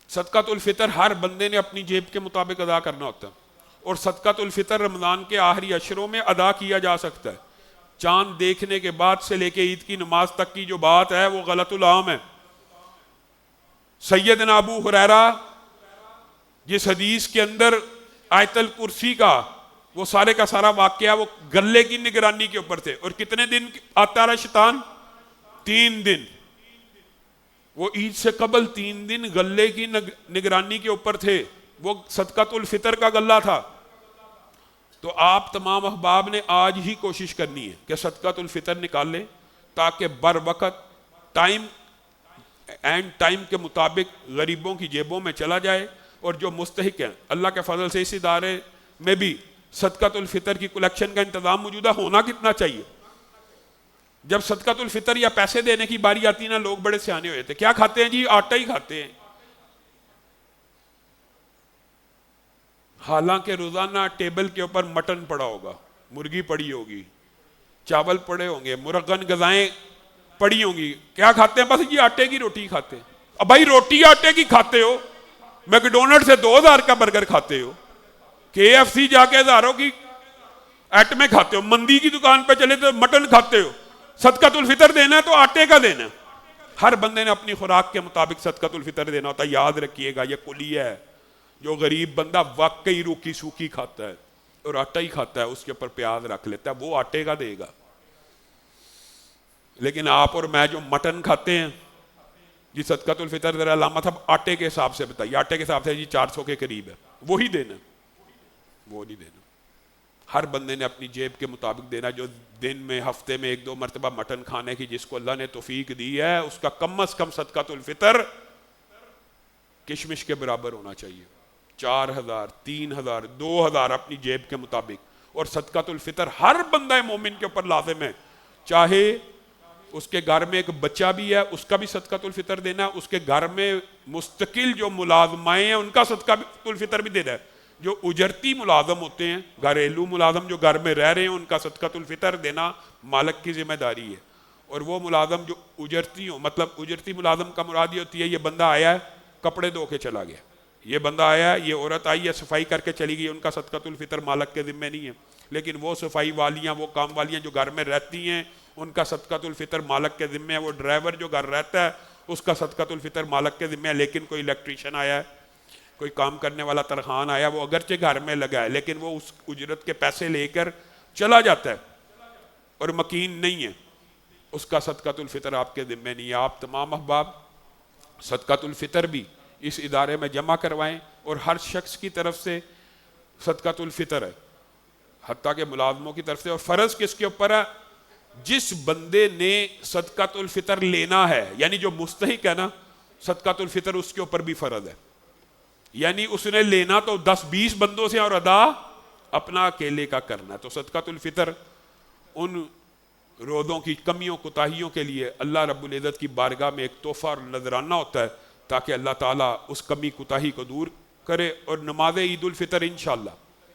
صدقۃ الفطر ہر بندے نے اپنی جیب کے مطابق ادا کرنا ہوتا ہے، اور صدقۃ الفطر رمضان کے آخری عشروں میں ادا کیا جا سکتا ہے۔ چاند دیکھنے کے بعد سے لے کے عید کی نماز تک کی جو بات ہے وہ غلط العام ہے۔ سیدنا ابو ہریرہ جس حدیث کے اندر آیت الکرسی کا وہ سارے کا سارا واقعہ وہ گلے کی نگرانی کے اوپر تھے، اور کتنے دن آتا رہا شیطان؟ 3 دن۔ وہ عید سے قبل 3 دن غلے کی نگرانی کے اوپر تھے، وہ صدقۃ الفطر کا غلہ تھا۔ تو آپ تمام احباب نے آج ہی کوشش کرنی ہے کہ صدقۃ الفطر نکال لیں، تاکہ بر وقت ٹائم کے مطابق غریبوں کی جیبوں میں چلا جائے، اور جو مستحق ہیں اللہ کے فضل سے اس ادارے میں بھی صدقۃ الفطر کی کلیکشن کا انتظام موجودہ ہونا کتنا چاہیے۔ جب صدقۃ الفطر یا پیسے دینے کی باری آتی نا، لوگ بڑے سیانے ہوئے تھے، کیا کھاتے ہیں جی؟ آٹا ہی کھاتے ہیں۔ حالانکہ روزانہ ٹیبل کے اوپر مٹن پڑا ہوگا، مرغی پڑی ہوگی، چاول پڑے ہوں گے، مرغن غذائیں پڑی ہوں گی، کیا کھاتے ہیں؟ بس یہ آٹے کی روٹی کھاتے ہیں۔ اب بھائی روٹی آٹے کی کھاتے ہو، میکڈونلڈ سے 2000 کا برگر کھاتے ہو، KFC جا کے ہزاروں کی ایٹمیں کھاتے ہو، مندی کی دکان پہ چلے تو مٹن کھاتے ہو۔ صدقۃ الفطر دینا ہے تو آٹے کا دینا ہے۔ ہر بندے نے اپنی خوراک کے مطابق صدقۃ الفطر دینا ہوتا ہے۔ یاد رکھیے گا یہ کلیہ ہے، جو غریب بندہ واقعی روکھی سوکھی کھاتا ہے اور آٹا ہی کھاتا ہے، اس کے اوپر پیاز رکھ لیتا ہے، وہ آٹے کا دے گا۔ لیکن آپ اور میں جو مٹن کھاتے ہیں جی، صدقۃ الفطر ذرا علامہ صاحب آٹے کے حساب سے بتائیے، آٹے کے حساب سے جی 400 کے قریب ہے، وہی دینا، وہ نہیں دینا۔ ہر بندے نے اپنی جیب کے مطابق دینا۔ جو دن میں ہفتے میں 1-2 مرتبہ مٹن کھانے کی جس کو اللہ نے توفیق دی ہے، اس کا کم از کم صدقۃ الفطر کشمش کے برابر ہونا چاہیے۔ 4000 3000 2000 اپنی جیب کے مطابق۔ اور صدقۃ الفطر ہر بندہ مومن کے اوپر لازم ہے، چاہے اس کے گھر میں ایک بچہ بھی ہے اس کا بھی صدقۃ الفطر دینا ہے، اس کے گھر میں مستقل جو ملازمائیں ہیں ان کا صدقۃ الفطر بھی دینا ہے۔ جو اجرتی ملازم ہوتے ہیں، گھریلو ملازم جو گھر میں رہ رہے ہیں، ان کا صدقۃ الفطر دینا مالک کی ذمہ داری ہے۔ اور وہ ملازم جو اجرتی ہوں، مطلب اجرتی ملازم کا مراد یہ ہوتی ہے یہ بندہ آیا ہے کپڑے دھو کے چلا گیا، یہ بندہ آیا ہے، یہ عورت آئی ہے صفائی کر کے چلی گئی، ان کا صدقۃ الفطر مالک کے ذمہ نہیں ہے۔ لیکن وہ صفائی والیاں، وہ کام والیاں جو گھر میں رہتی ہیں، ان کا صدقۃ الفطر مالک کے ذمہ ہے۔ وہ ڈرائیور جو گھر رہتا ہے اس کا صدقۃ الفطر مالک کے ذمہ ہے۔ لیکن کوئی الیکٹریشین آیا ہے، کوئی کام کرنے والا ترخان آیا، وہ اگرچہ گھر میں لگا ہے لیکن وہ اس اجرت کے پیسے لے کر چلا جاتا ہے اور مکین نہیں ہے، اس کا صدقۃ الفطر آپ کے ذمہ نہیں ہے۔ آپ تمام احباب صدقۃ الفطر بھی اس ادارے میں جمع کروائیں، اور ہر شخص کی طرف سے صدقۃ الفطر ہے، حتیٰ کہ ملازموں کی طرف سے۔ اور فرض کس کے اوپر ہے؟ جس بندے نے صدقۃ الفطر لینا ہے، یعنی جو مستحق ہے نا، صدقۃ الفطر اس کے اوپر بھی فرض ہے۔ یعنی اس نے لینا تو 10-20 بندوں سے اور ادا اپنا اکیلے کا کرنا ہے۔ تو صدقۃ الفطر ان روزوں کی کمیوں کوتاہیوں کے لیے اللہ رب العزت کی بارگاہ میں ایک تحفہ اور نذرانہ ہوتا ہے، تاکہ اللہ تعالیٰ اس کمی کوتاہی کو دور کرے۔ اور نماز عید الفطر انشاءاللہ